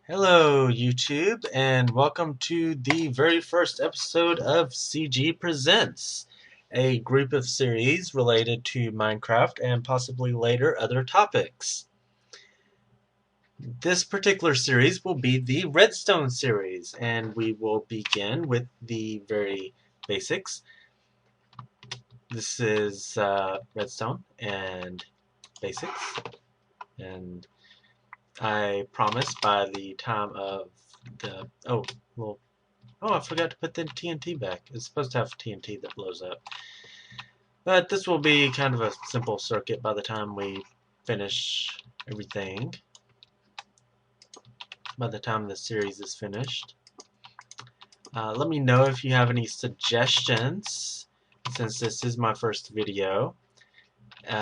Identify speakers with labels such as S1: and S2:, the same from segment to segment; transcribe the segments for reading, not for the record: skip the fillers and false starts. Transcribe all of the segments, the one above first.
S1: Hello, YouTube, and welcome to the very first episode of CG Presents, a group of series related to Minecraft and possibly later other topics. This particular series will be the Redstone series, and we will begin with the very basics. This is Redstone and basics, and I promise by the time of the well I forgot to put the TNT back. It's supposed to have TNT that blows up. But this will be kind of a simple circuit by the time we finish everything. By the time the series is finished. Let me know if you have any suggestions, since this is my first video.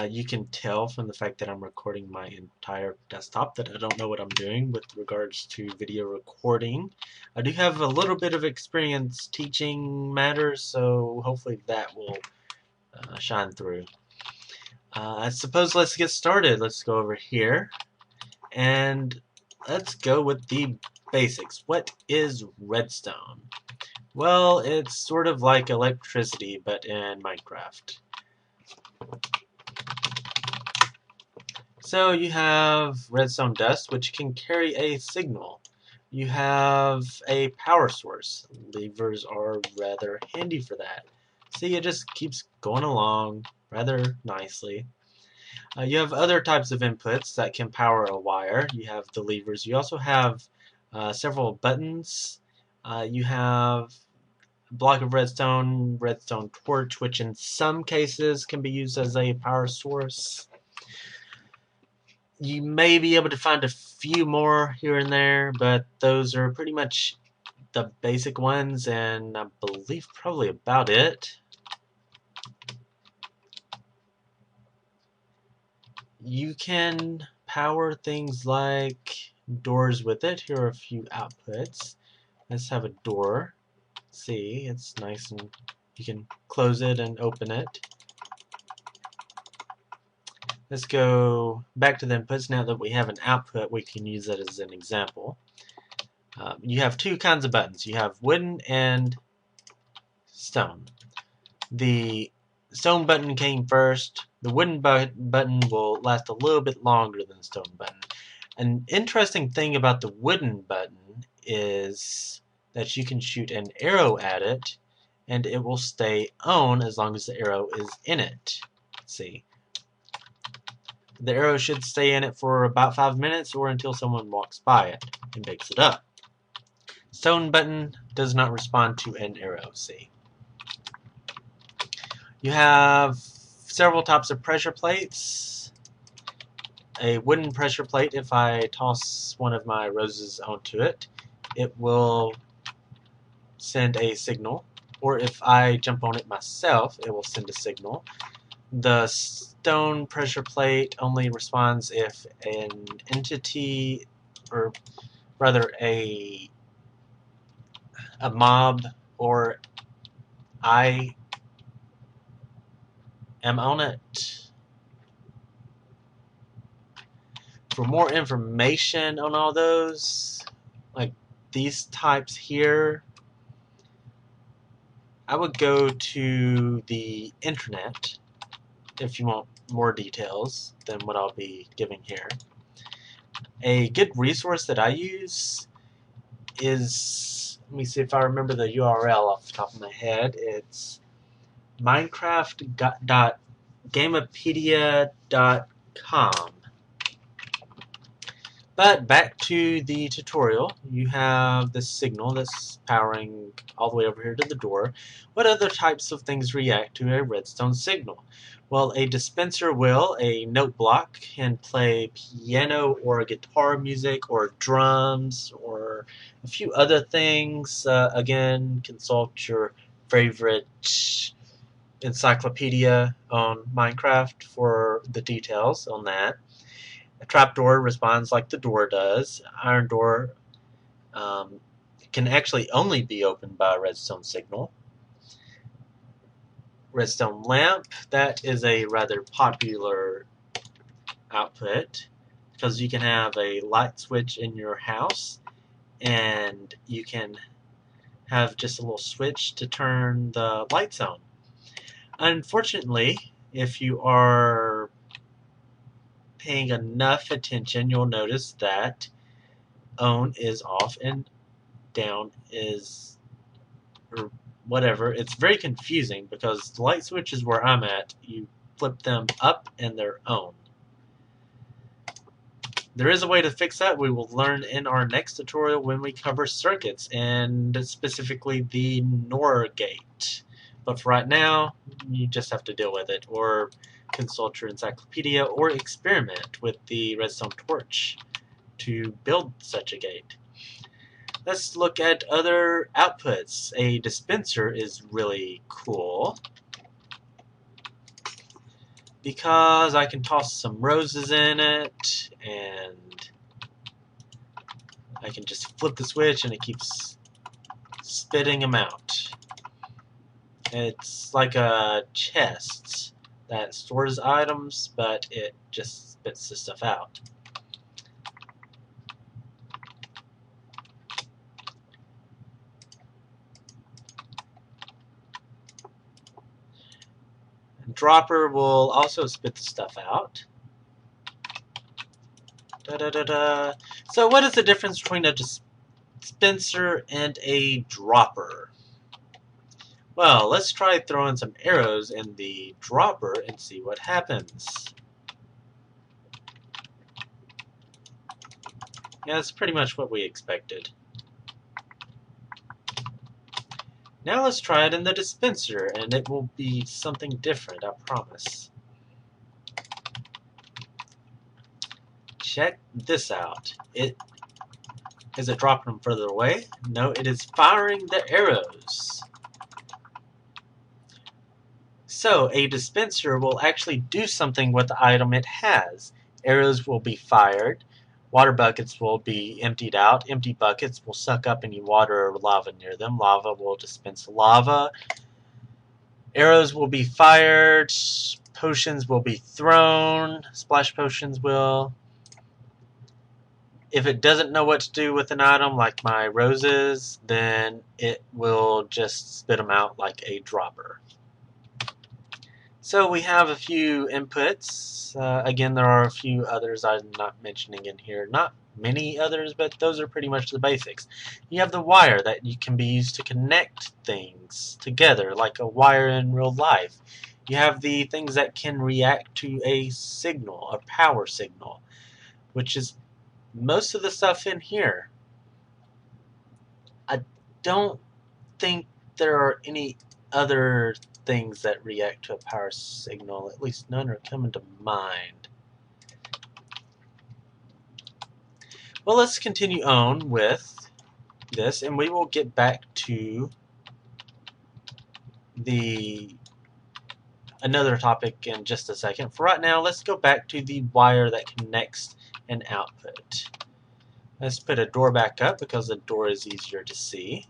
S1: You can tell from the fact that I'm recording my entire desktop that I don't know what I'm doing with regards to video recording. I do have a little bit of experience teaching matters, so hopefully that will shine through. I suppose let's get started. Let's go over here and let's go with the basics. What is redstone? Well, it's sort of like electricity, but in Minecraft. So you have redstone dust, which can carry a signal. You have a power source. Levers are rather handy for that. See, it just keeps going along rather nicely. You have other types of inputs that can power a wire. You have the levers. You also have several buttons. You have a block of redstone torch, which in some cases can be used as a power source. You may be able to find a few more here and there, but those are pretty much the basic ones, and I believe probably about it. You can power things like doors with it. Here are a few outputs. Let's have a door. See, it's nice and you can close it and open it. Let's go back to the inputs. Now that we have an output, we can use that as an example. You have two kinds of buttons. You have wooden and stone. The stone button came first. The wooden button will last a little bit longer than the stone button. An interesting thing about the wooden button is that you can shoot an arrow at it and it will stay on as long as the arrow is in it. Let's see. The arrow should stay in it for about 5 minutes or until someone walks by it and picks it up. Stone button does not respond to an arrow, see. You have several types of pressure plates. A wooden pressure plate, if I toss one of my roses onto it, it will send a signal. Or if I jump on it myself, it will send a signal. The stone pressure plate only responds if an entity, or rather a mob, or I am on it. For more information on all those, like these types here, I would go to the internet if you want more details than what I'll be giving here. A good resource that I use is, let me see if I remember the URL off the top of my head. It's minecraft.gamepedia.com. But back to the tutorial. You have the signal that's powering all the way over here to the door. What other types of things react to a redstone signal? Well, a dispenser will. A note block can play piano or guitar music or drums or a few other things. Again, consult your favorite encyclopedia on Minecraft for the details on that. A trapdoor responds like the door does. Iron door can actually only be opened by a redstone signal. Redstone lamp, that is a rather popular output because you can have a light switch in your house and you can have just a little switch to turn the lights on. Unfortunately, if you are paying enough attention, you'll notice that on is off and down is, or whatever. It's very confusing because the light switches where I'm at, you flip them up and they're on. There is a way to fix that. We will learn in our next tutorial when we cover circuits, and specifically the NOR gate. But for right now, you just have to deal with it, or consult your encyclopedia, or experiment with the redstone torch to build such a gate. Let's look at other outputs. A dispenser is really cool because I can toss some roses in it, and I can just flip the switch and it keeps spitting them out. It's like a chest that stores items, but it just spits the stuff out. Dropper will also spit the stuff out. Da, da, da, da. So what is the difference between a dispenser and a dropper? Well, let's try throwing some arrows in the dropper and see what happens. Yeah, that's pretty much what we expected. Now let's try it in the dispenser, and it will be something different, I promise. Check this out. Is it dropping them further away? No, it is firing the arrows. So a dispenser will actually do something with the item it has. Arrows will be fired. Water buckets will be emptied out. Empty buckets will suck up any water or lava near them. Lava will dispense lava. Arrows will be fired. Potions will be thrown. Splash potions will. If it doesn't know what to do with an item, like my roses, then it will just spit them out like a dropper. So we have a few inputs. Again, there are a few others I'm not mentioning in here. Not many others, but those are pretty much the basics. You have the wire that you can be used to connect things together, like a wire in real life. You have the things that can react to a signal, a power signal, which is most of the stuff in here. I don't think there are any other things that react to a power signal. At least none are coming to mind. Well, let's continue on with this, and we will get back to another topic in just a second. For right now, let's go back to the wire that connects an output. Let's put a door back up because the door is easier to see.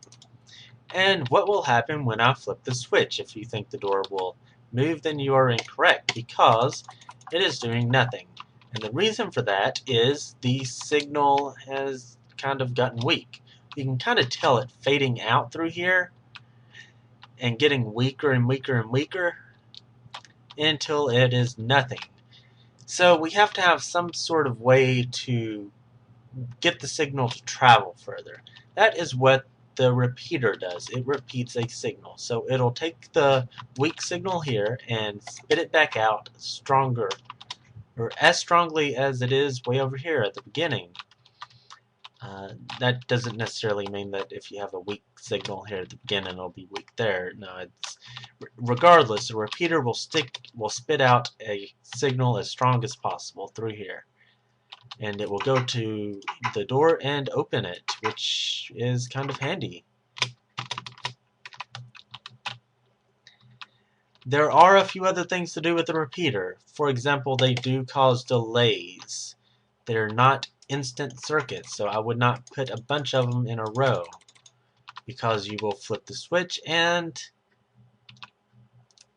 S1: And what will happen when I flip the switch? If you think the door will move, then you are incorrect, because it is doing nothing. And the reason for that is the signal has kind of gotten weak. You can kind of tell it fading out through here and getting weaker and weaker and weaker until it is nothing. So we have to have some sort of way to get the signal to travel further. That is what the repeater does. It repeats a signal. So it'll take the weak signal here and spit it back out stronger, or as strongly as it is way over here at the beginning. That doesn't necessarily mean that if you have a weak signal here at the beginning, it'll be weak there. No, it's regardless. The repeater will spit out a signal as strong as possible through here, and it will go to the door and open it, which is kind of handy. There are a few other things to do with the repeater. For example, they do cause delays. They're not instant circuits, so I would not put a bunch of them in a row, because you will flip the switch and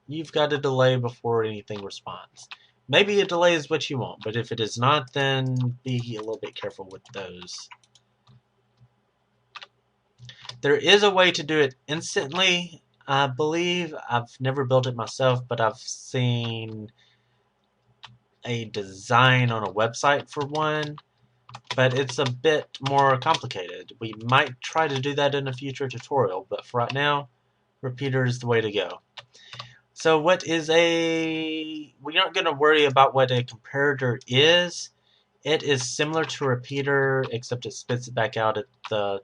S1: you've got a delay before anything responds. Maybe a delay is what you want, but if it is not, then be a little bit careful with those. There is a way to do it instantly, I believe. I've never built it myself, but I've seen a design on a website for one, but it's a bit more complicated. We might try to do that in a future tutorial, but for right now, repeater is the way to go. So what is we're not going to worry about what a comparator is. It is similar to a repeater, except it spits it back out at the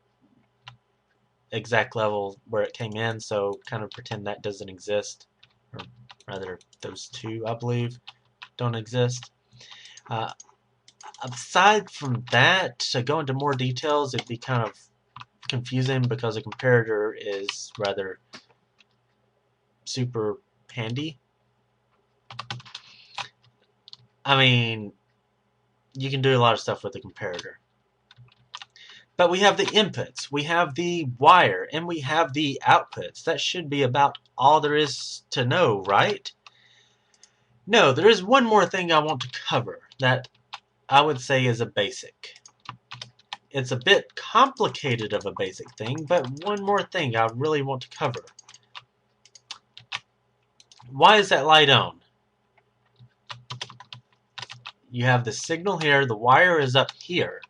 S1: exact level where it came in, so kind of pretend that doesn't exist. Or rather, those two, I believe, don't exist. Aside from that, to go into more details, it'd be kind of confusing because a comparator is rather super handy. I mean, you can do a lot of stuff with a comparator. But we have the inputs, we have the wire, and we have the outputs. That should be about all there is to know, right? No, there is one more thing I want to cover that I would say is a basic. It's a bit complicated of a basic thing, but one more thing I really want to cover. Why is that light on? You have the signal here, the wire is up here.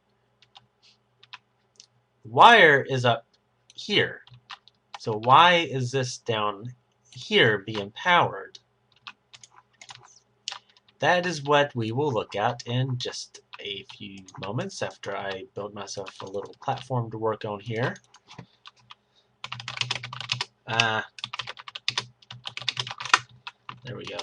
S1: The wire is up here. So why is this down here being powered? That is what we will look at in just a few moments after I build myself a little platform to work on here. There we go.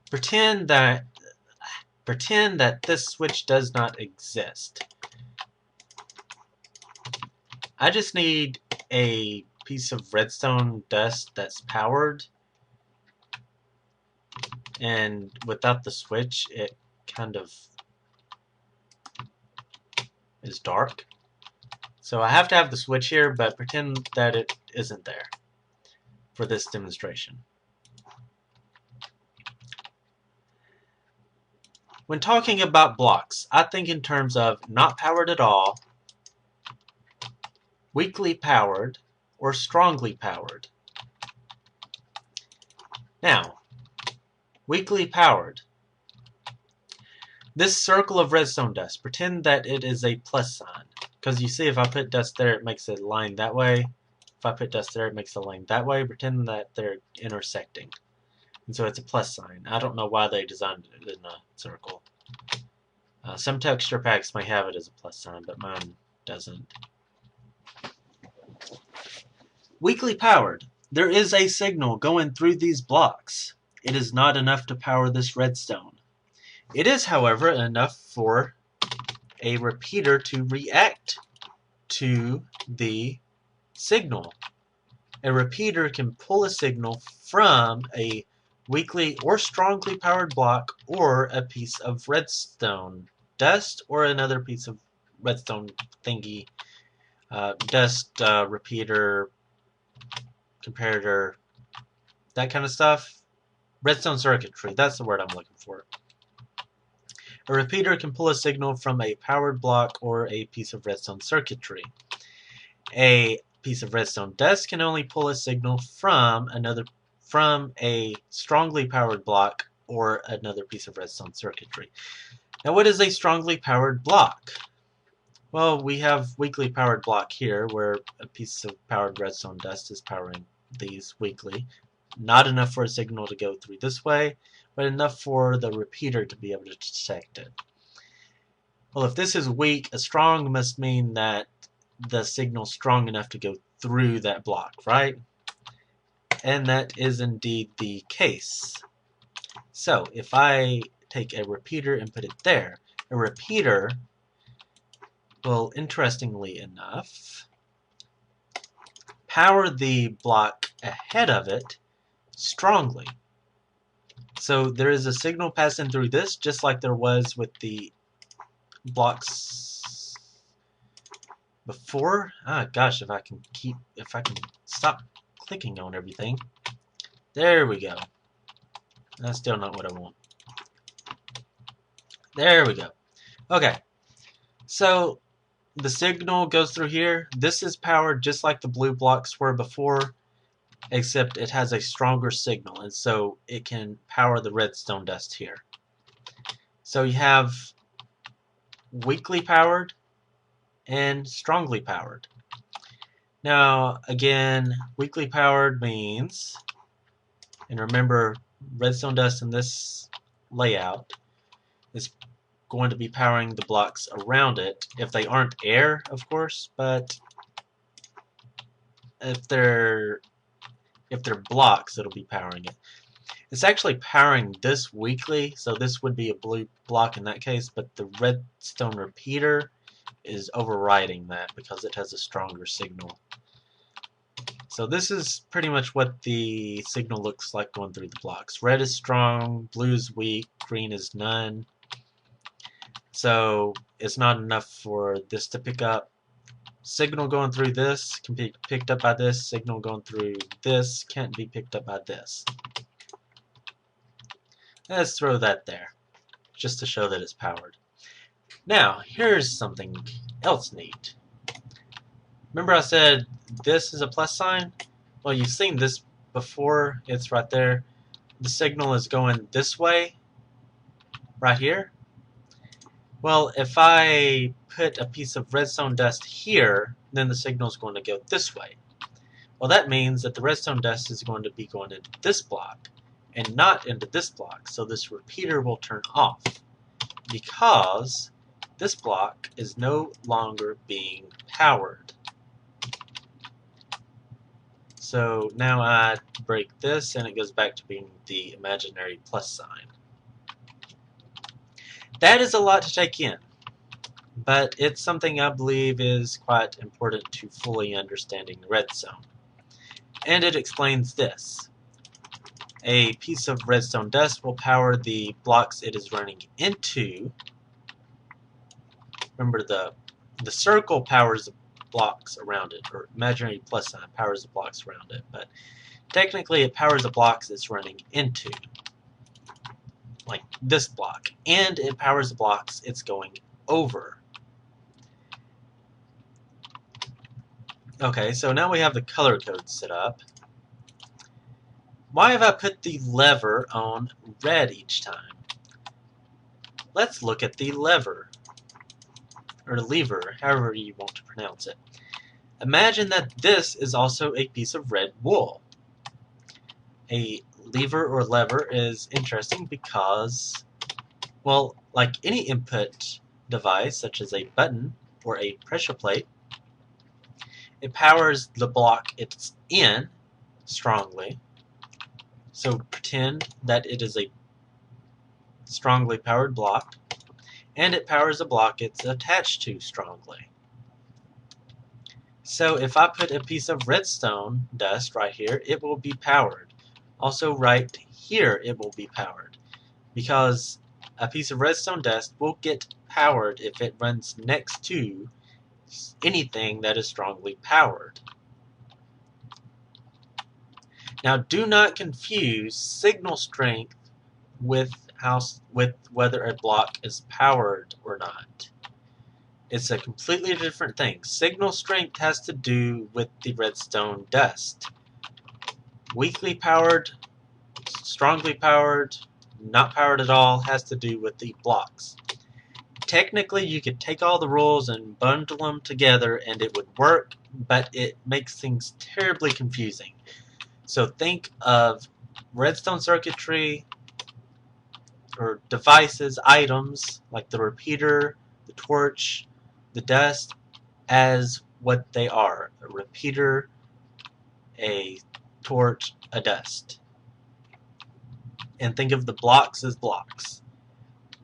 S1: Pretend that this switch does not exist. I just need a piece of redstone dust that's powered, and without the switch it kind of is dark. So I have to have the switch here, but pretend that it isn't there for this demonstration. When talking about blocks, I think in terms of not powered at all, weakly powered, or strongly powered. Now, weakly powered. This circle of redstone dust, pretend that it is a plus sign. Because you see, if I put dust there, it makes a line that way. If I put dust there, it makes a line that way. Pretend that they're intersecting. And so it's a plus sign. I don't know why they designed it in a circle. Some texture packs may have it as a plus sign, but mine doesn't. Weakly powered. There is a signal going through these blocks. It is not enough to power this redstone. It is, however, enough for a repeater to react to the signal. A repeater can pull a signal from a weakly or strongly powered block or a piece of redstone dust or another piece of redstone thingy. Dust, repeater, comparator, that kind of stuff. Redstone circuitry, that's the word I'm looking for. A repeater can pull a signal from a powered block or a piece of redstone circuitry. A piece of redstone dust can only pull a signal from a strongly powered block or another piece of redstone circuitry. Now, what is a strongly powered block? Well, we have weakly powered block here, where a piece of powered redstone dust is powering these weakly. Not enough for a signal to go through this way, but enough for the repeater to be able to detect it. Well, if this is weak, a strong must mean that the signal's strong enough to go through that block, right? And that is indeed the case. So, if I take a repeater and put it there, a repeater will, interestingly enough, power the block ahead of it strongly. So there is a signal passing through this, just like there was with the blocks before. Gosh, if I can stop clicking on everything. There we go. That's still not what I want. There we go. Okay, so the signal goes through here. This is powered just like the blue blocks were before, except it has a stronger signal, and so it can power the redstone dust here. So you have weakly powered and strongly powered. Now, again, weakly powered means, and remember, redstone dust in this layout is going to be powering the blocks around it, if they aren't air, of course, but if they're blocks, it'll be powering it. It's actually powering this weakly, so this would be a blue block in that case, but the redstone repeater is overriding that because it has a stronger signal. So this is pretty much what the signal looks like going through the blocks. Red is strong, blue is weak, green is none. So it's not enough for this to pick up. Signal going through this can be picked up by this. Signal going through this can't be picked up by this. Let's throw that there, just to show that it's powered. Now, here's something else neat. Remember I said this is a plus sign? Well, you've seen this before. It's right there. The signal is going this way, right here. Well, if I put a piece of redstone dust here, then the signal is going to go this way. Well, that means that the redstone dust is going to be going into this block and not into this block. So this repeater will turn off because this block is no longer being powered. So now I break this and it goes back to being the imaginary plus sign. That is a lot to take in, but it's something I believe is quite important to fully understanding redstone. And it explains this. A piece of redstone dust will power the blocks it is running into. Remember, the circle powers the blocks around it, or imaginary plus sign powers the blocks around it, but technically it powers the blocks it's running into, like this block, and it powers the blocks it's going over. Okay, so now we have the color code set up. Why have I put the lever on red each time? Let's look at the lever, or lever, however you want to pronounce it. Imagine that this is also a piece of red wool. A lever or lever is interesting because, well, like any input device, such as a button or a pressure plate, it powers the block it's in strongly. So pretend that it is a strongly powered block, and it powers the block it's attached to strongly. So if I put a piece of redstone dust right here, it will be powered. Also right here it will be powered, because a piece of redstone dust will get powered if it runs next to anything that is strongly powered. Now, do not confuse signal strength with whether a block is powered or not. It's a completely different thing. Signal strength has to do with the redstone dust. Weakly powered, strongly powered, not powered at all has to do with the blocks. Technically, you could take all the rules and bundle them together and it would work, but it makes things terribly confusing. So think of redstone circuitry or devices, items like the repeater, the torch, the dust as what they are: a repeater, a torch, a dust. And think of the blocks as blocks.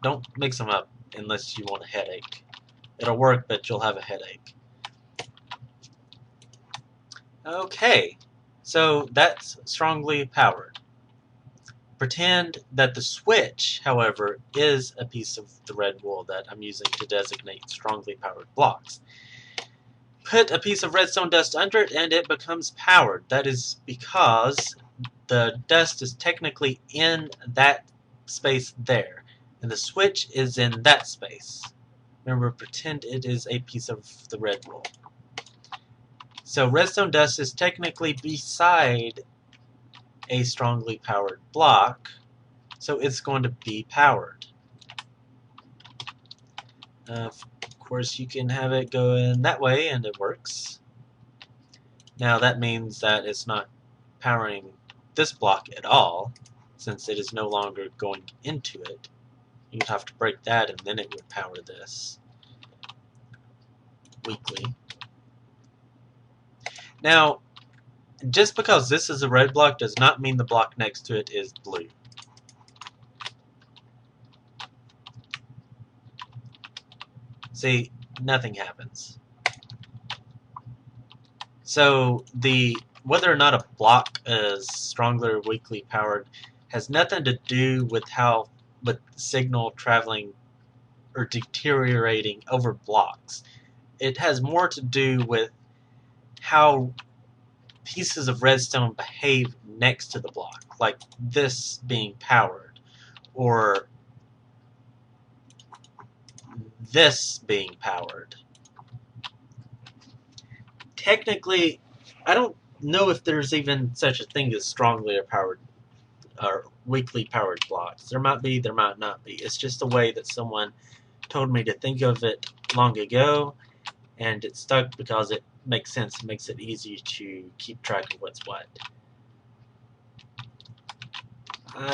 S1: Don't mix them up unless you want a headache. It'll work, but you'll have a headache. Okay, so that's strongly powered. Pretend that the switch, however, is a piece of the red wool that I'm using to designate strongly powered blocks. Put a piece of redstone dust under it and it becomes powered. That is because the dust is technically in that space there, and the switch is in that space. Remember, pretend it is a piece of the red wool. So redstone dust is technically beside a strongly powered block, so it's going to be powered. Of course, you can have it go in that way, and it works. Now that means that it's not powering this block at all, since it is no longer going into it. You'd have to break that, and then it would power this weakly. Now, just because this is a red block does not mean the block next to it is blue. See, nothing happens. So whether or not a block is strongly or weakly powered has nothing to do with signal traveling or deteriorating over blocks. It has more to do with how pieces of redstone behave next to the block, like this being powered, or this being powered. Technically, I don't know if there's even such a thing as strongly powered or weakly powered blocks. There might be, there might not be. It's just a way that someone told me to think of it long ago, and it stuck because it makes sense. It makes it easy to keep track of what's what.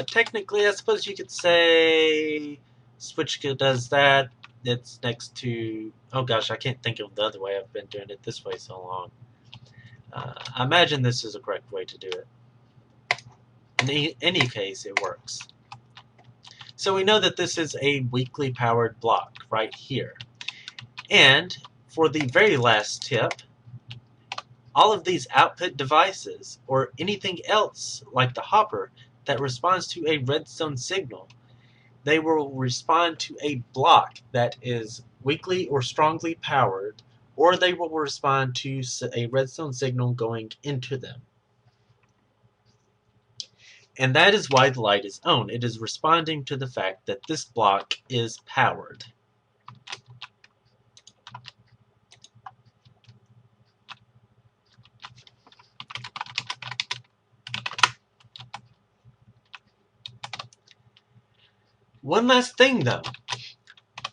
S1: Technically, I suppose you could say switch does that. It's next to, oh gosh, I can't think of the other way. I've been doing it this way so long. I imagine this is the correct way to do it. In any case, it works. So we know that this is a weakly powered block right here. And for the very last tip, all of these output devices, or anything else like the hopper that responds to a redstone signal, they will respond to a block that is weakly or strongly powered, or they will respond to a redstone signal going into them. And that is why the light is on. It is responding to the fact that this block is powered. One last thing though.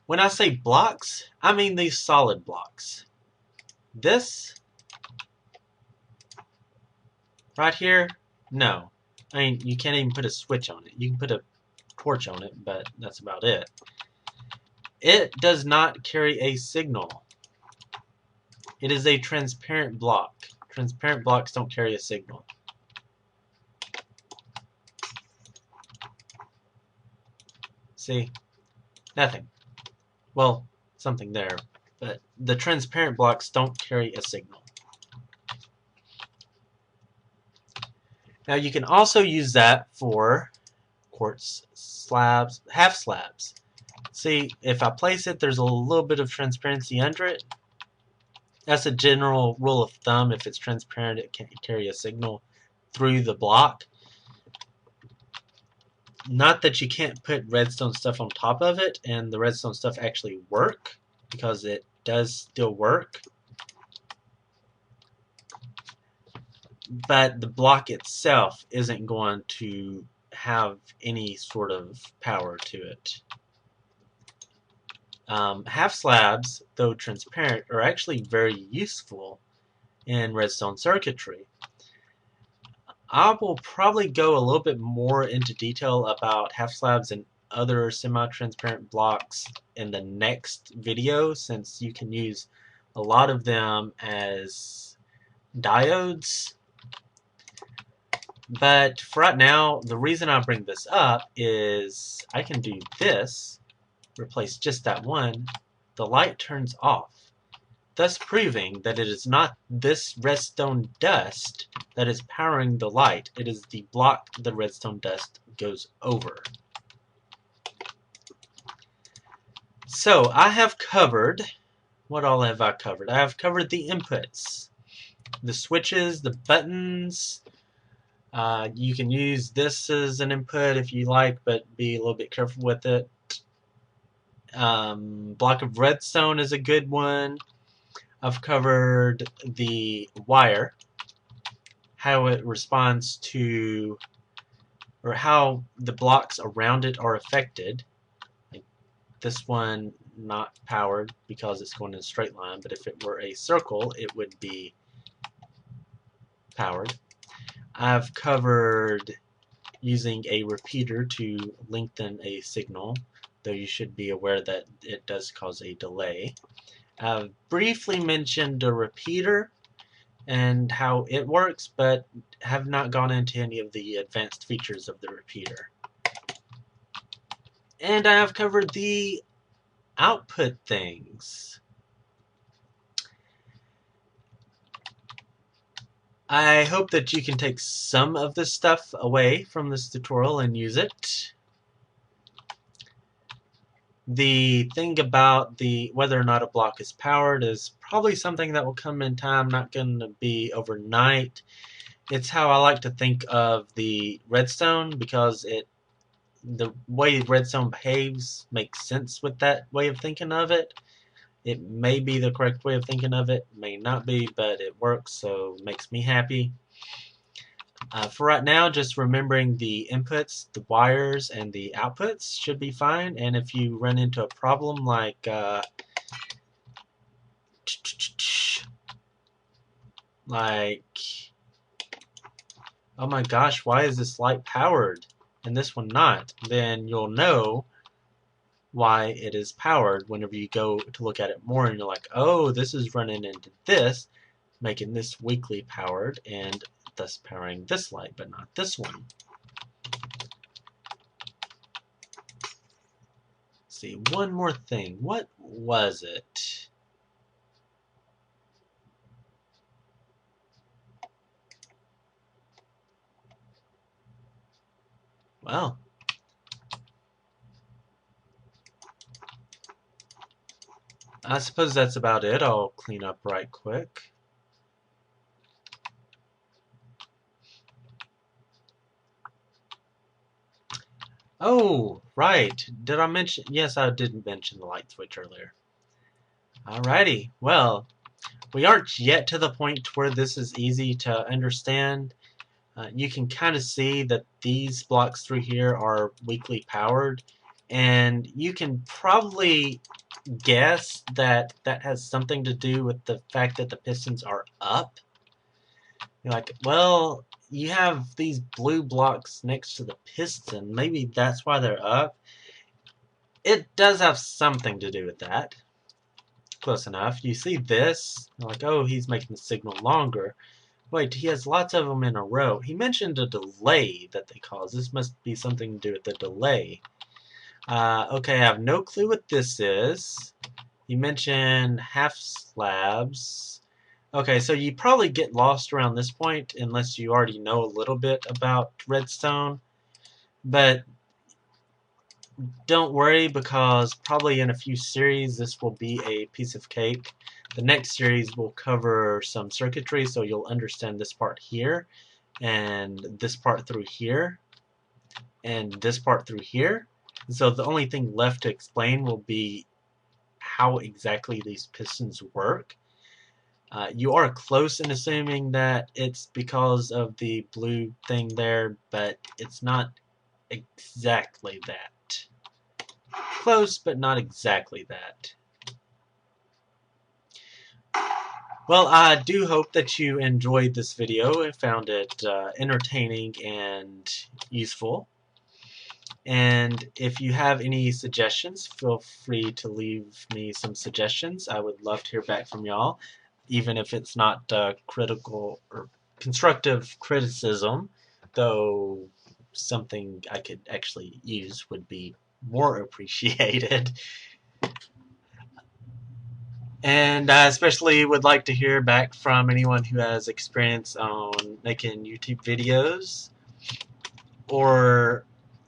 S1: When I say blocks, I mean these solid blocks. This right here, no. I mean, you can't even put a switch on it. You can put a torch on it, but that's about it. It does not carry a signal. It is a transparent block. Transparent blocks don't carry a signal. See? Nothing. Well, something there, but the transparent blocks don't carry a signal. Now you can also use that for quartz slabs, half slabs. See, if I place it, there's a little bit of transparency under it. That's a general rule of thumb. If it's transparent, it can't carry a signal through the block. Not that you can't put redstone stuff on top of it and the redstone stuff actually work, because it does still work. But the block itself isn't going to have any sort of power to it. Half slabs, though transparent, are actually very useful in redstone circuitry. I will probably go a little bit more into detail about half slabs and other semi-transparent blocks in the next video, since you can use a lot of them as diodes. But for right now, the reason I bring this up is I can do this, replace just that one, the light turns off, thus proving that it is not this redstone dust that is powering the light. It is the block the redstone dust goes over. So I have covered, what all have I covered? I have covered the inputs, the switches, the buttons, You can use this as an input if you like, but be a little bit careful with it. Block of redstone is a good one. I've covered the wire, how it responds to, or how the blocks around it are affected. Like this one not powered because it's going in a straight line, but if it were a circle, it would be powered. I've covered using a repeater to lengthen a signal, though you should be aware that it does cause a delay. I've briefly mentioned a repeater and how it works, but have not gone into any of the advanced features of the repeater. And I have covered the output things. I hope that you can take some of this stuff away from this tutorial and use it. The thing about the whether or not a block is powered is probably something that will come in time, not going to be overnight. It's how I like to think of the redstone, because the way redstone behaves makes sense with that way of thinking of it. It may be the correct way of thinking of it, may not be, but it works, so it makes me happy. For right now, just remembering the inputs, the wires, and the outputs should be fine. And if you run into a problem like oh my gosh, why is this light powered and this one not? Then you'll know why it is powered whenever you go to look at it more, and you're like, oh, this is running into this, making this weakly powered, and thus powering this light, but not this one. Let's see, one more thing. What was it? Well, I suppose that's about it. I'll clean up right quick. Oh, right. Did I mention? Yes, I did mention the light switch earlier. Alrighty. Well, we aren't yet to the point where this is easy to understand. You can kind of see that these blocks through here are weakly powered, and you can probably guess that that has something to do with the fact that the pistons are up. You're like, well, you have these blue blocks next to the piston. Maybe that's why they're up. It does have something to do with that. Close enough. You see this, you're like, oh, he's making the signal longer. Wait, he has lots of them in a row. He mentioned a delay that they cause. This must be something to do with the delay. Okay, I have no clue what this is. You mentioned half slabs. Okay, so you probably get lost around this point unless you already know a little bit about redstone. But don't worry, because probably in a few series this will be a piece of cake. The next series will cover some circuitry, so you'll understand this part here, and this part through here, and this part through here. So the only thing left to explain will be how exactly these pistons work. You are close in assuming that it's because of the blue thing there, but it's not exactly that. Close, but not exactly that. Well, I do hope that you enjoyed this video and found it entertaining and useful. And if you have any suggestions, feel free to leave me some suggestions. I would love to hear back from y'all, even if it's not critical or constructive criticism, though something I could actually use would be more appreciated. And I especially would like to hear back from anyone who has experience on making YouTube videos, or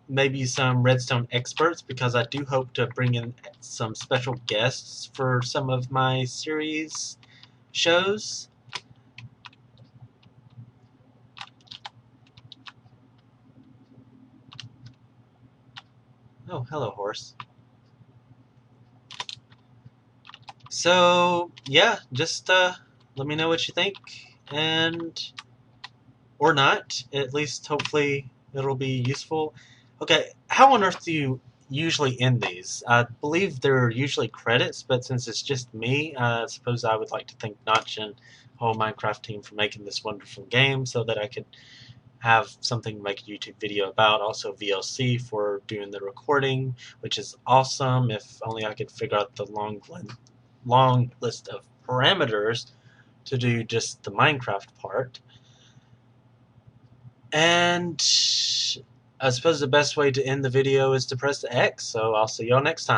S1: maybe some redstone experts, because I do hope to bring in some special guests for some of my series shows. Oh, hello, horse. So, yeah, just let me know what you think, and or not. At least, hopefully, it'll be useful. Okay, how on earth do you usually end these? I believe they're usually credits, but since it's just me, I suppose I would like to thank Notch and whole Minecraft team for making this wonderful game so that I could have something to make a YouTube video about. Also, VLC for doing the recording, which is awesome. If only I could figure out the long list of parameters to do just the Minecraft part. And I suppose the best way to end the video is to press the X, so I'll see y'all next time.